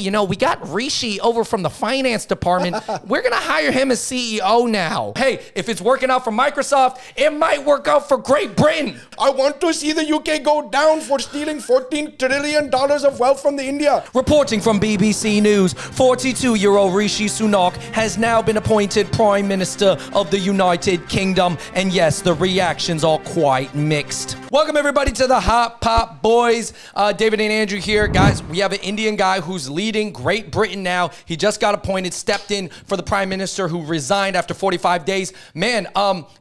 you know, we got Rishi over from the finance department. We're going to hire him as CEO now. Hey, if it's working out for Microsoft, it might work out for Great Britain. I want to see the UK go down for stealing $14 trillion of wealth from the India. Reporting from BBC News, 42-year-old Rishi Sunak has now been appointed Prime Minister of the United Kingdom. And yes, the reactions are quite mixed. Welcome everybody to the Hot Pop Boys. David and Andrew here. Guys, we have an Indian guy who's leading Great Britain now. He just got appointed, stepped in for the Prime Minister who resigned after 45 days. Man,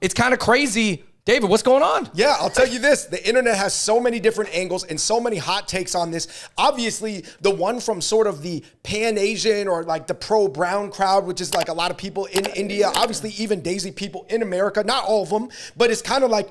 it's kind of crazy. David, what's going on? Yeah, I'll tell you this. The internet has so many different angles and so many hot takes on this. Obviously, the one from sort of the pan-Asian or like the pro-brown crowd, which is like a lot of people in India, obviously even Daisy people in America, not all of them, but it's kind of like,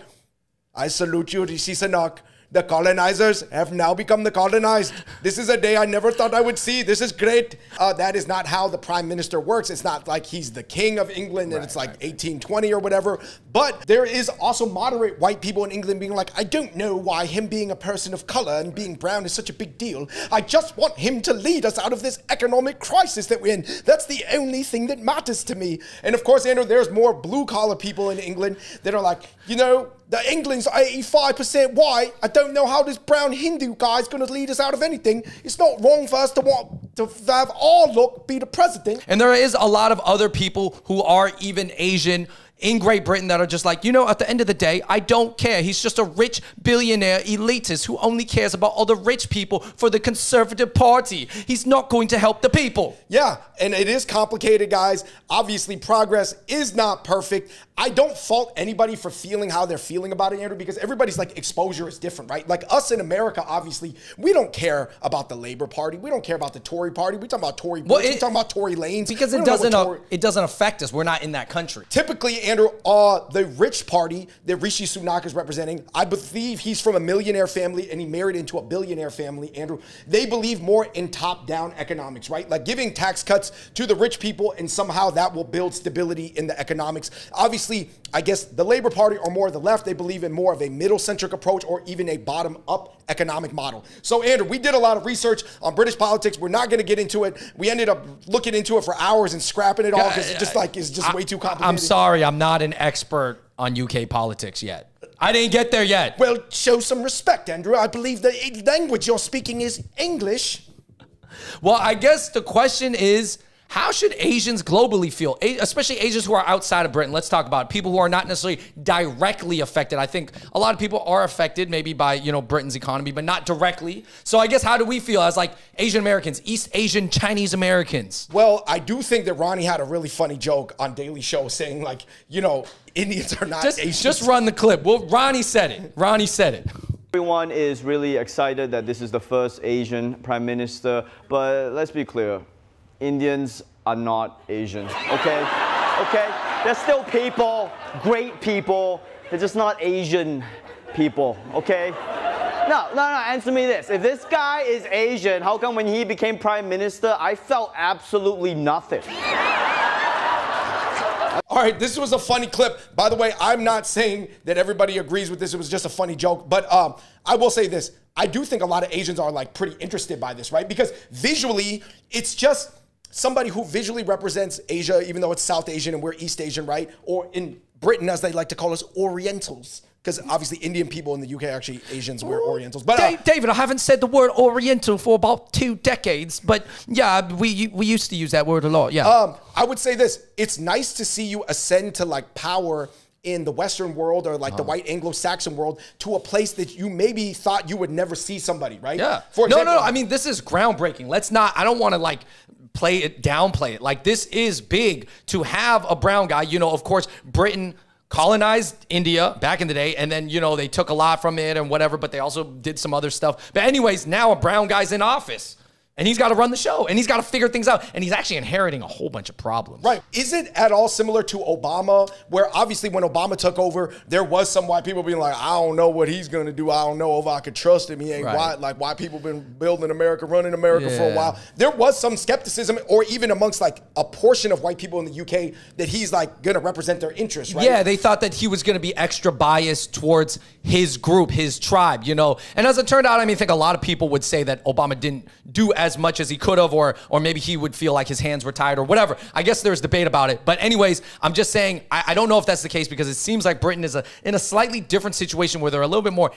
I salute you, Rishi Sunak. The colonizers have now become the colonized. This is a day I never thought I would see. This is great. That is not how the Prime Minister works. It's not like he's the king of England and it's like 1820 or whatever. But there is also moderate white people in England being like, I don't know why him being a person of color and being brown is such a big deal. I just want him to lead us out of this economic crisis that we're in. That's the only thing that matters to me. And of course, Andrew, there's more blue collar people in England that are like, you know, the England's 85% white. I don't know how this brown Hindu guy's going to lead us out of anything. It's not wrong for us to want to have our look be the president. And there is a lot of other people who are even Asian in Great Britain that are just like, you know, at the end of the day, I don't care. He's just a rich billionaire elitist who only cares about all the rich people for the Conservative Party. He's not going to help the people. Yeah, and it is complicated, guys. Obviously, progress is not perfect. I don't fault anybody for feeling how they're feeling about it, Andrew, because everybody's like exposure is different, right? Like us in America, obviously, we don't care about the Labor Party. We don't care about the Tory Party. We talk about Tory Bush. We talk about Tory Lanes. Because it doesn't affect us. We're not in that country. Typically, Andrew, the rich party that Rishi Sunak is representing, I believe he's from a millionaire family and he married into a billionaire family, Andrew. They believe more in top-down economics, right? Like giving tax cuts to the rich people and somehow that will build stability in the economics. Obviously, I guess the Labor Party or more the left, they believe in more of a middle-centric approach or even a bottom-up economic model. So, Andrew, we did a lot of research on British politics. We're not going to get into it. We ended up looking into it for hours and scrapping it all because it's just way too complicated. I'm sorry, I'm not an expert on UK politics yet. I didn't get there yet. Well, show some respect, Andrew. I believe the language you're speaking is English. Well, I guess the question is, how should Asians globally feel, especially Asians who are outside of Britain? Let's talk about it. People who are not necessarily directly affected. I think a lot of people are affected maybe by, you know, Britain's economy, but not directly. So I guess how do we feel as like Asian Americans, East Asian Chinese Americans? Well, I do think that Ronnie had a really funny joke on Daily Show saying like, you know, Indians are not Asians. Just run the clip. Well, Ronnie said it. Ronnie said it. Everyone is really excited that this is the first Asian Prime Minister, but let's be clear. Indians are not Asian, okay? Okay? They're still people, great people. They're just not Asian people, okay? No, answer me this. If this guy is Asian, how come when he became Prime Minister, I felt absolutely nothing? All right, this was a funny clip. By the way, I'm not saying that everybody agrees with this. It was just a funny joke. But I will say this. I do think a lot of Asians are like pretty interested by this, right? Because visually, it's just somebody who visually represents Asia, even though it's South Asian and we're East Asian, right? Or in Britain, as they like to call us, Orientals. Because obviously Indian people in the UK are actually Asians, we're Orientals. But David, I haven't said the word Oriental for about 2 decades, but yeah, we used to use that word a lot, yeah. I would say this, it's nice to see you ascend to like power in the Western world or like the white Anglo-Saxon world to a place that you maybe thought you would never see somebody, right? Yeah. For example, no, I mean, this is groundbreaking. I don't want to like downplay it. Like this is big to have a brown guy, you know, of course, Britain colonized India back in the day, and then, you know, they took a lot from it and whatever, but they also did some other stuff. But anyways, now a brown guy's in office. And he's got to run the show, and he's got to figure things out, and he's actually inheriting a whole bunch of problems. Right. Is it at all similar to Obama, where obviously when Obama took over, there was some white people being like, I don't know what he's going to do. I don't know if I could trust him. He ain't white. Like, white people been building America, running America for a while. There was some skepticism, or even amongst like a portion of white people in the UK, that he's like going to represent their interests, right? Yeah, they thought that he was going to be extra biased towards his group, his tribe, you know. And as it turned out, I mean, I think a lot of people would say that Obama didn't do as much as he could have, or maybe he would feel like his hands were tied or whatever. I guess there's debate about it. But anyways, I'm just saying, I don't know if that's the case, because it seems like Britain is in a slightly different situation where they're a little bit more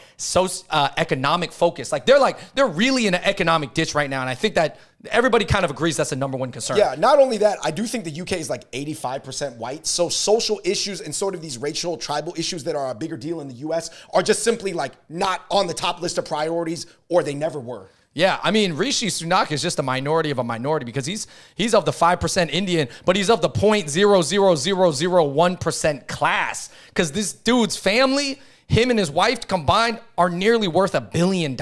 economic focused. Like they're really in an economic ditch right now. And I think that everybody kind of agrees that's the #1 concern. Yeah, not only that, I do think the UK is like 85% white. So social issues and sort of these racial, tribal issues that are a bigger deal in the US are just simply like not on the top list of priorities, or they never were. Yeah, I mean, Rishi Sunak is just a minority of a minority, because he's of the 5% Indian, but he's of the 0.00001% class, because this dude's family, him and his wife combined, are nearly worth $1 billion.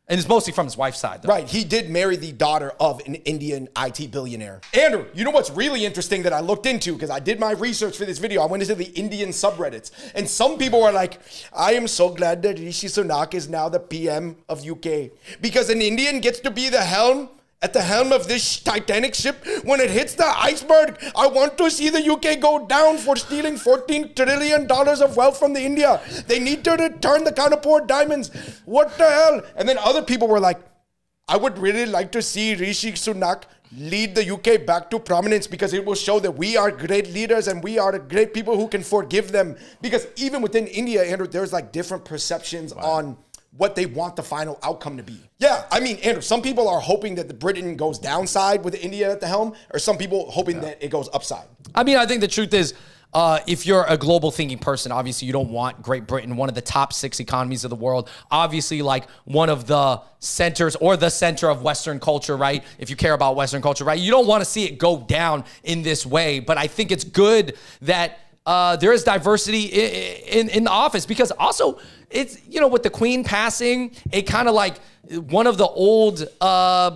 And it's mostly from his wife's side, though. Right. He did marry the daughter of an Indian IT billionaire. Andrew, you know what's really interesting that I looked into, because I did my research for this video. I went into the Indian subreddits, and some people were like, I am so glad that Rishi Sunak is now the PM of UK, because an Indian gets to be at the helm of this Titanic ship. When it hits the iceberg, I want to see the UK go down for stealing $14 trillion of wealth from the India. They need to return the counterport diamonds. What the hell? And then other people were like, I would really like to see Rishi Sunak lead the UK back to prominence, because it will show that we are great leaders and we are great people who can forgive them. Because even within India, Andrew, there's like different perceptions on what they want the final outcome to be. Yeah, I mean, Andrew, some people are hoping that the Britain goes downside with India at the helm, or some people hoping that it goes upside. I mean, I think the truth is, if you're a global thinking person, obviously you don't want Great Britain, one of the top 6 economies of the world, obviously like one of the centers or the center of Western culture, right? If you care about Western culture, right? You don't want to see it go down in this way. But I think it's good that there is diversity in the office, because also it's, you know, with the Queen passing, it kind of like one of the old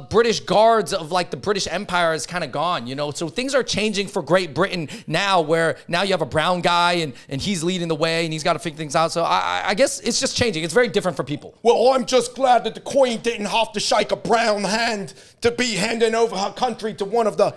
British guards of like the British Empire is kind of gone, you know? So things are changing for Great Britain now, where now you have a brown guy and he's leading the way and he's got to figure things out. So I guess it's just changing. It's very different for people. Well, I'm just glad that the Queen didn't have to shake a brown hand to be handing over her country to one of the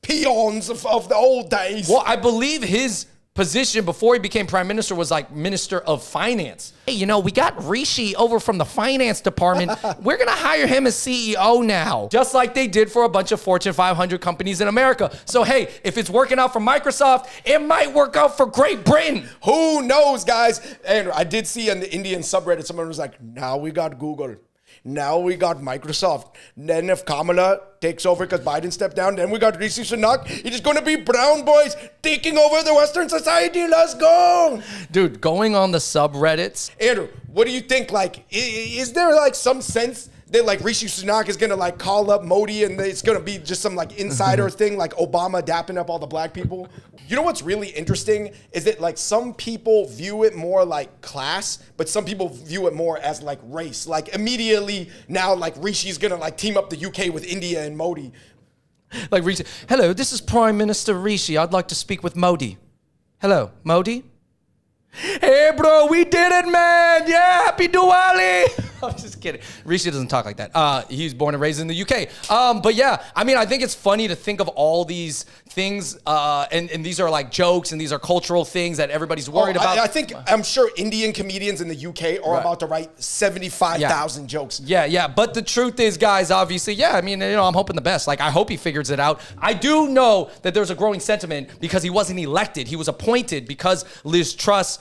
peons of the old days. Well, I believe his position before he became prime minister was like Minister of Finance. Hey, you know, we got Rishi over from the finance department. We're going to hire him as CEO now, just like they did for a bunch of Fortune 500 companies in America. So, hey, if it's working out for Microsoft, it might work out for Great Britain. Who knows, guys? And I did see on the Indian subreddit, someone was like, now we got Google. Now we got Microsoft. Then if Kamala takes over because Biden stepped down, then we got Rishi Sunak. It is going to be brown boys taking over the Western society. Let's go. Dude, going on the subreddits. Andrew, what do you think? Like, is there like some sense that like Rishi Sunak is going to like call up Modi and it's going to be just some like insider thing, like Obama dapping up all the black people? You know what's really interesting is that like some people view it more like class, but some people view it more as like race. Like immediately now, like Rishi's going to like team up the UK with India and Modi. Like Rishi, hello, this is Prime Minister Rishi. I'd like to speak with Modi. Hello, Modi? Hey, bro, we did it, man. Yeah, happy Diwali. I'm just kidding. Rishi doesn't talk like that. He's born and raised in the UK. But yeah, I mean, I think it's funny to think of all these things, and these are like jokes, and these are cultural things that everybody's worried about. I'm sure Indian comedians in the UK are about to write 75,000 jokes. Yeah. But the truth is, guys, obviously, yeah, I mean, you know, I'm hoping the best. Like, I hope he figures it out. I do know that there's a growing sentiment because he wasn't elected. He was appointed because Liz Truss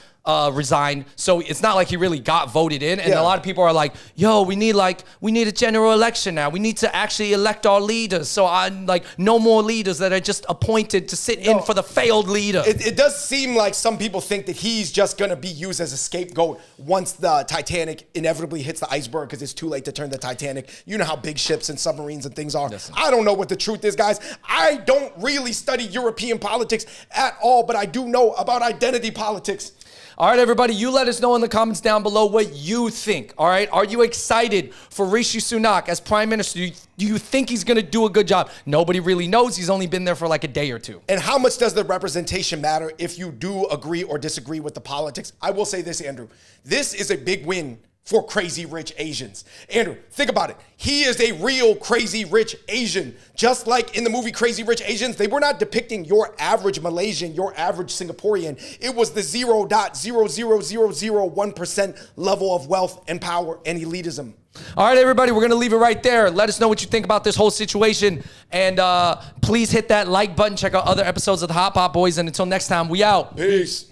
resigned, so it's not like he really got voted in. And a lot of people are like, yo, we need a general election now. We need to actually elect our leaders. So I'm like, no more leaders that are just appointed to sit in for the failed leader. It does seem like some people think that he's just gonna be used as a scapegoat once the Titanic inevitably hits the iceberg, because it's too late to turn the Titanic. You know how big ships and submarines and things are. Listen. I don't know what the truth is, guys. I don't really study European politics at all, but I do know about identity politics. All right, everybody, you let us know in the comments down below what you think, all right? Are you excited for Rishi Sunak as Prime Minister? Do you think he's going to do a good job? Nobody really knows. He's only been there for like a day or two. And how much does the representation matter if you do agree or disagree with the politics? I will say this, Andrew. This is a big win for crazy rich Asians. Andrew, think about it. He is a real crazy rich Asian. Just like in the movie Crazy Rich Asians, they were not depicting your average Malaysian, your average Singaporean. It was the 0.00001% level of wealth and power and elitism. All right, everybody, we're going to leave it right there. Let us know what you think about this whole situation. And please hit that like button. Check out other episodes of the Hot Pot Boys. And until next time, we out. Peace.